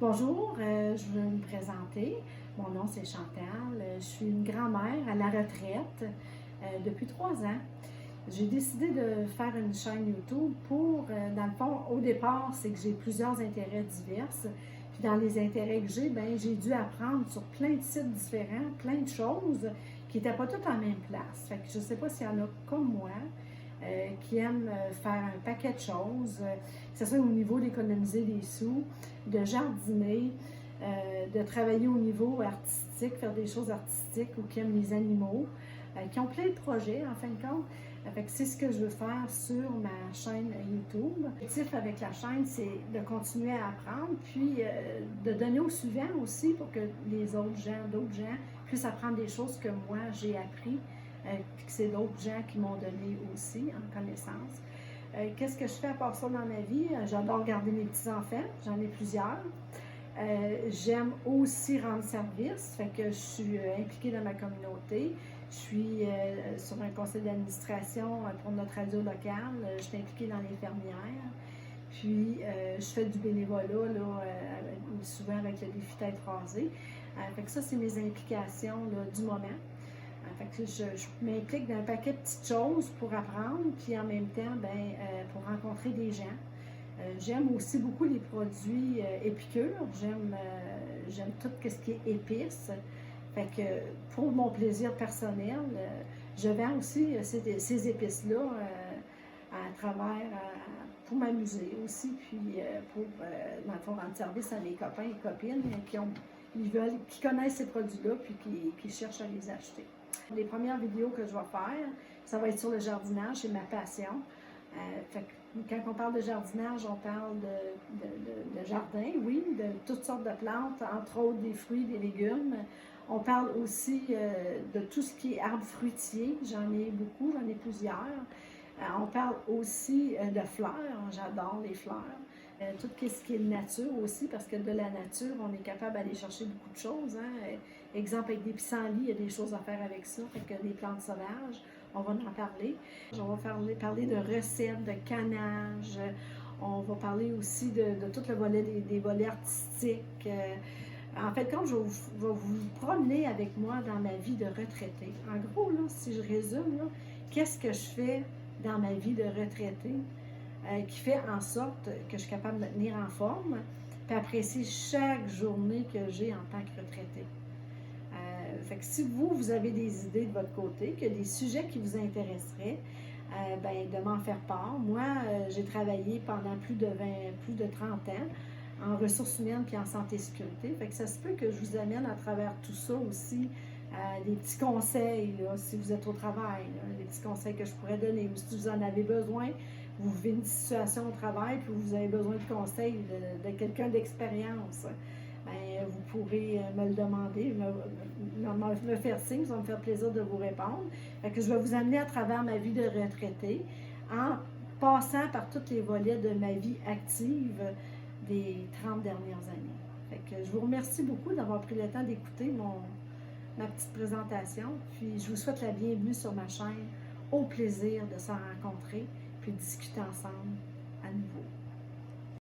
Bonjour, je veux me présenter. Mon nom c'est Chantal. Je suis une grand-mère à la retraite depuis 3 ans. J'ai décidé de faire une chaîne YouTube pour, dans le fond, au départ, c'est que j'ai plusieurs intérêts divers. Puis dans les intérêts que j'ai, ben j'ai dû apprendre sur plein de sites différents, plein de choses qui n'étaient pas toutes en même place. Fait que je ne sais pas s'il y en a comme moi qui aiment faire un paquet de choses, que ce soit au niveau d'économiser des sous, de jardiner, de travailler au niveau artistique, faire des choses artistiques ou qui aiment les animaux, qui ont plein de projets en fin de compte. C'est ce que je veux faire sur ma chaîne YouTube. L'objectif avec la chaîne, c'est de continuer à apprendre, puis de donner au suivant aussi pour que les autres gens, d'autres gens, puissent apprendre des choses que moi j'ai appris, puis que c'est d'autres gens qui m'ont donné aussi en connaissance. Qu'est-ce que je fais à part ça dans ma vie? J'adore garder mes petits-enfants, j'en ai plusieurs. J'aime aussi rendre service, fait que je suis impliquée dans ma communauté. Je suis sur un conseil d'administration pour notre radio locale. Je suis impliquée dans l'infirmière. Puis, je fais du bénévolat, là, souvent avec le défi tête rasée. Fait que ça, c'est mes implications là, du moment. Fait que je m'implique dans un paquet de petites choses pour apprendre, puis en même temps, pour rencontrer des gens. J'aime aussi beaucoup les produits épicures. J'aime tout ce qui est épices. Fait que pour mon plaisir personnel, je vends aussi ces épices-là à travers, pour m'amuser aussi, puis pour, dans le fond, rendre service à mes copains et copines qui connaissent ces produits-là, puis qui cherchent à les acheter. Les premières vidéos que je vais faire, ça va être sur le jardinage, c'est ma passion. Quand on parle de jardinage, on parle de jardin, oui, de toutes sortes de plantes, entre autres des fruits, des légumes. On parle aussi de tout ce qui est arbres fruitiers, j'en ai beaucoup, j'en ai plusieurs. On parle aussi de fleurs, j'adore les fleurs. Tout ce qui est nature aussi, parce que de la nature, on est capable d'aller chercher beaucoup de choses. Exemple, avec des pissenlits, il y a des choses à faire avec ça, fait que des plantes sauvages, on va en parler. On va parler de recettes, de canage, on va parler aussi de tout le volet des volets artistiques. En fait, quand je vais vous promener avec moi dans ma vie de retraité. En gros, là, si je résume, qu'est-ce que je fais dans ma vie de retraité qui fait en sorte que je suis capable de me tenir en forme puis apprécier chaque journée que j'ai en tant que retraité. Fait que si vous avez des idées de votre côté, qu'il y a des sujets qui vous intéresseraient, de m'en faire part. Moi, j'ai travaillé pendant plus de 30 ans en ressources humaines puis en santé et sécurité. Fait que ça se peut que je vous amène à travers tout ça aussi des petits conseils, là, si vous êtes au travail, là, des petits conseils que je pourrais donner. Ou si vous en avez besoin, vous vivez une situation au travail puis vous avez besoin de conseils de quelqu'un d'expérience. Vous pourrez me le demander, me faire signe, ça va me faire plaisir de vous répondre. Fait que je vais vous amener à travers ma vie de retraité en passant par tous les volets de ma vie active des 30 dernières années. Fait que je vous remercie beaucoup d'avoir pris le temps d'écouter ma petite présentation. Puis je vous souhaite la bienvenue sur ma chaîne. Au plaisir de s'en rencontrer puis de discuter ensemble.